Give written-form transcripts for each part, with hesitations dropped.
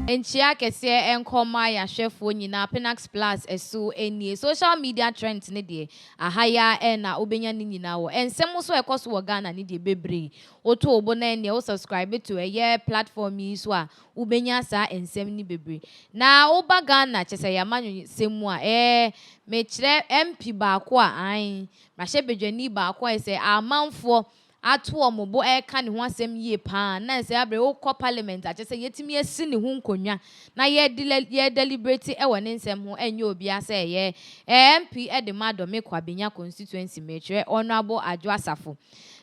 Enchia kese enkoma ya chefo nyina Penax Plus eso enie social media trends ne de ahaya na obenya ni nyina wo ensem so ekoso wo Ghana ne de bebre oto obo na enie o subscribe to eye platform yi so a obenya sa ensem ni bebre na oba Ghana chese ya manyu semu a me kire MP ba ko a an ma hye bedwani ba ko a se amanfo atu omobo eka ne ho asem yie pa na se abre wo kɔ parliament ache se yetimi asi ne ho nkonwa na ye deliberate e wone nsem ho enye obi ase ye MP de madome kwabenya constituency mekire honorable Adwo Asafo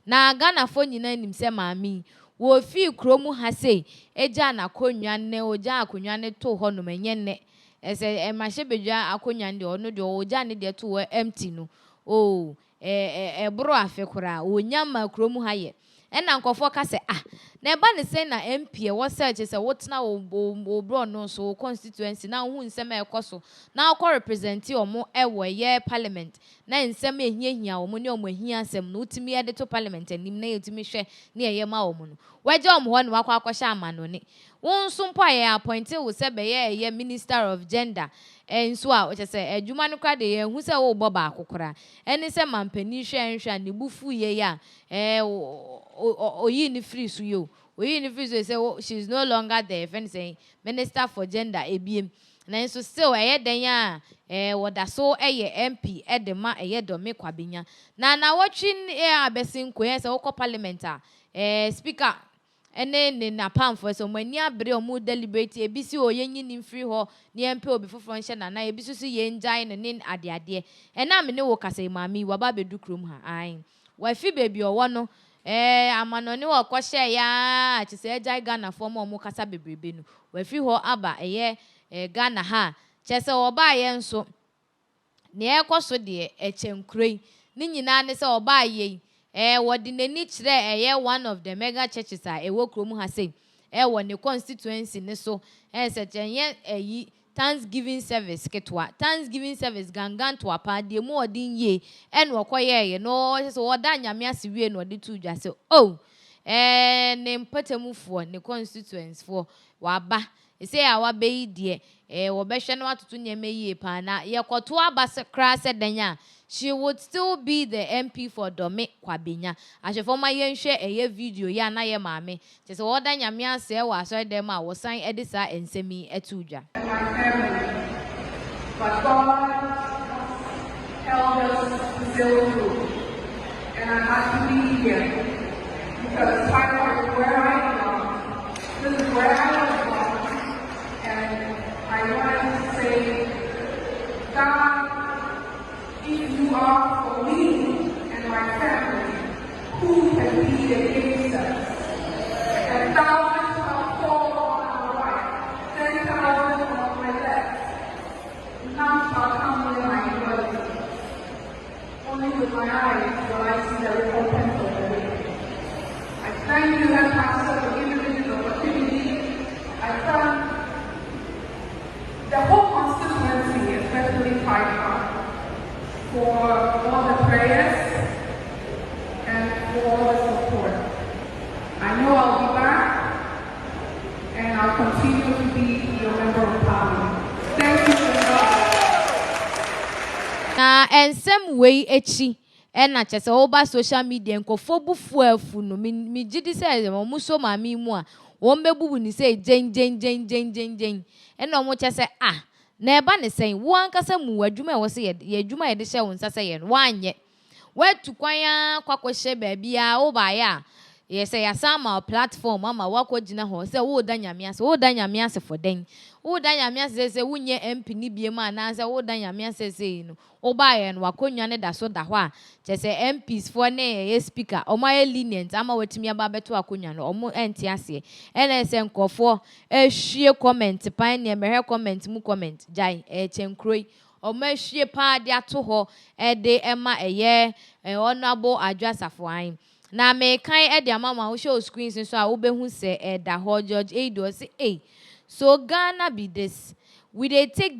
na Ghana fo nyina nim se maami wo fi kromu ha sei eja na konwa ne oja akonwa ne to ho no menye ne ese ma hye bedwa akonwa ne ono de oja ne de to empty no oh bro afekora onyama kromu haye ena nkofo ka se na eba ne se na MP wo search se wotena wo bro no so constituency na hu nsem ekoso na akọ represent omo ewo ye parliament na nsem ehiahia omo ne omo ehia asem no utimi ede to parliament anim na yetimi hwe na ye ma omo no waje omo ho ne wakọ akọhye amano ne won so mpo aye appoint wo se be ye minister of gender enso a o che se adwuma no kwa de ye hu se wo boba akokora eni se mampani hwe nhwe ne bufu ye ya oyi ni free su yo oyi ni free so say she's no longer there friend saying minister for gender ebiem na enso still den ya woda so MP edema dome kwabenya na watching abesin ko ye se wo parliament speaker ene na pamfo so mani abre omu deliberate ebisi oyenyi ni free ho ni MP obi foforo nhye na ebisu su ye njai ne nin ade ena me ne wo kasa maami waba bedu krom ha an wa fi baby owo no amanoni wo kwhye ya chise ejai Ghana fo mo kasa bebrebe no wa fi ho aba Ghana ha chese oba ye nso ne ekoso de echenkrei ni nyina ne se oba ye wodi nani kire one of the mega churches a ewo krom ha sei wo ne constituency ne so se chenye Thanksgiving service gangan to apa de mu odin ye eno okoye no so oda nyame asewie no de tu dwa se ne mpatamufo ne constituents for waba ese ya waba yi de wo behwe no atoto nyame yie pa na yekoto aba kra se danya she would still be the MP for Dome Kwabenya. Ashefo ma yenhwe video ya na ye maame. Tese woda nyame ase e wa so dem a wo san edisa ensemi etudwa. But God held us to still through. And I'm happy to be here. Because part of where I belong, this is where I was born. And I wanted to say, God, if you are for me and my family, who can be against us? And thousands have fallen on our right, 10,000 on my left. None shall come near my dwelling. Only with my eyes will I see the recompense of the wicked. I thank you, Head Pastor, for giving me this opportunity. I thank the whole constituency, especially Piper, for all the prayers and for all the support. I know I'll be back and I'll continue to be your member of parliament. Thank you so much. Na ensem wei echi na chese oba social media nkofo bufu afu no mi gidi se mo so maami mu a wo mbebubu ni se jen ena omo chese na eba ne sen wo ankasa mu adwuma wo se ye adwuma ye de hye wo nsasa ye no wanye watu kwanya kwakwhye ba bia wo ba ya ye se ya sama platform ama wakogina ho se wo da nyame ase for den wo da nyame ase se wunye MP ni biem ana se wo da nyame ase se no wo ba ye no wakonwa ne da so da ho a che se MPs for ne ye speaker o ma lenient ama watimi aba beto akonwa no omo enti ase ene se nkofo ehwie comment pan ne mehwe comment mu comment jai chenkroi omo ehwie pa de ato ho de ema honorable Adwo Asafo an na me kan de amama wo show screens so a wo behu se da ho George Edo say so Ghana be this we dey take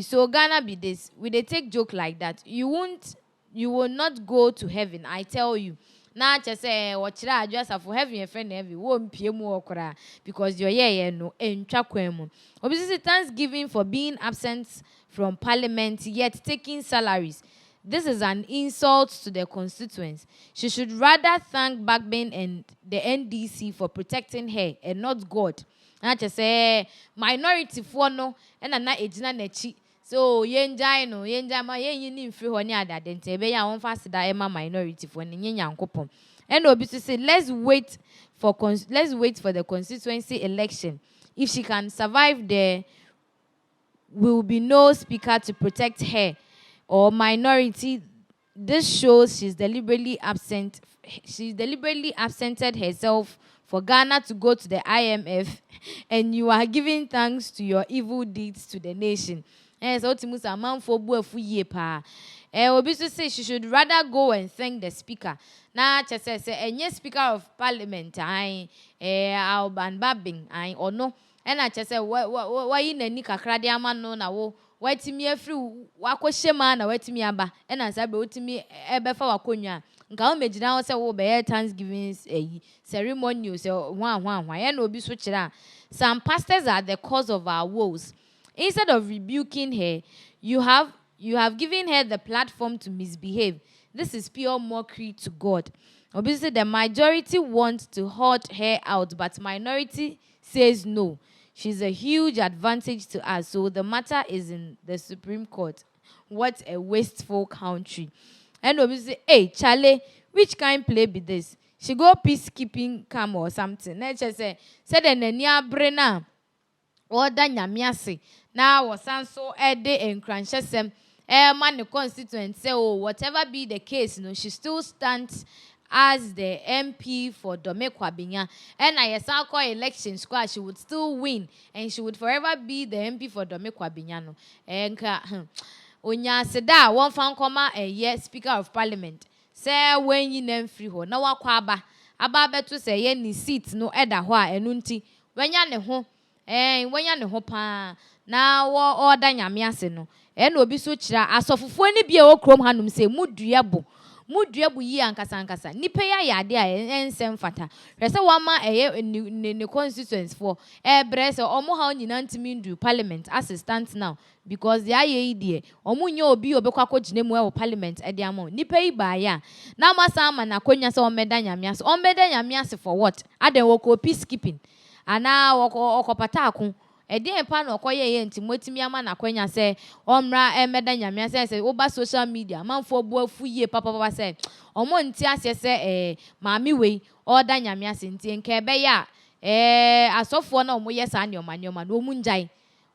so Ghana be this we dey take joke like that you will not go to heaven I tell you na che say wɔkyerɛ adwasa for heaven and friend heavy wo mpie mu okra because your yeah no entwa kwan mu. Obi say thanksgiving for being absent from parliament yet taking salaries. This is an insult to the constituents. She should rather thank Bagbin and the NDC for protecting her and not God. And I say minority for no and na ejina nechi. So yenjai no yenjai ma yen free ho ni ada den te be ya won fast da ema minority for ni nyankopon. And Obi to say let's wait for the constituency election. If she can survive there will be no speaker to protect her or minority. This shows she's deliberately absented herself for Ghana to go to the IMF, and you are giving thanks to your evil deeds to the nation. And so Timusa man for buefu ye pa. Obi say she should rather go and thank the speaker. Na say enye speaker of parliament Alban Babing or no. And I say why in any kakra de ama no na wo watimi afri wakɔhye ma na watimi aba ɛna nsa be wotimi ɛbɛfa wakonwa nka wo megina wo sɛ wo be Thanksgiving ceremony sɛ hwa yɛ na obi so kyerɛ some pastors are the cause of our woes. Instead of rebuking her, you have given her the platform to misbehave. This is pure mockery to God. Obviously the majority wants to halt her out, but minority says no. She's a huge advantage to us. So the matter is in the Supreme Court. What a wasteful country. And obviously, hey, Charlie, which kind play be this? She go peacekeeping camp or something. Let's just say the nenia brena or nyamiase. Now was so ede and crunchesem. Man, the constituent say, oh, whatever be the case, she still stands as the MP for Dome Kwabinya. And I saw election squad, she would still win, and she would forever be the MP for Dome Kwabinya. No, and Onya Seda, one found comma a yes Speaker of Parliament. Say when you name free ho, na wakwaba. Aba betu say ye ni seat no eda ho a enunti. When ya ne ho, when ya ne ho pa na wo order nyame ase no. En obi so kira asofofo ni bia wo krom hanum say muduabo yi ankasa nipa ya ade a ensem fata rese wama ne constituents for ebre se omo ha nyina ntimi ndu parliament assistant now because they aye die omo nya obi obekwa kogine mu e parliament e de amo nipa yi ba ya na masa ama na konya se omeda nyame ase for what aden wo ko peacekeeping ana wo pata akon Edi pa na okoye ye nti motimi ama na kwanya se omra emeda nyame se oba social media manfo bo afu ye papa se omo nti ase se maami wei order nyame ase nti nke be ya asofo na omo ye sa nyoma na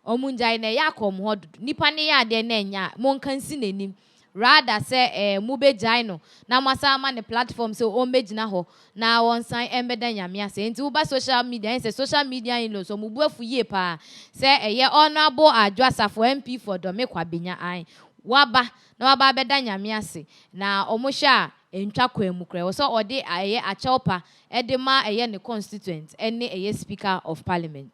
omu njai na ya kom hodu nipa ne ya de na nya monkansi nanim rather say mube jaino na masa ama ne platform so o megina ho na won san embeda nyame ase nti uba social media say social media in lo so mubu afu ye pa say ye honorable adwasa for MP for Dome Kwabenya an waba beda nyame ase na omusha entwa kwemu kre so ode aye achopa edema eye ne constituent ene eye speaker of parliament.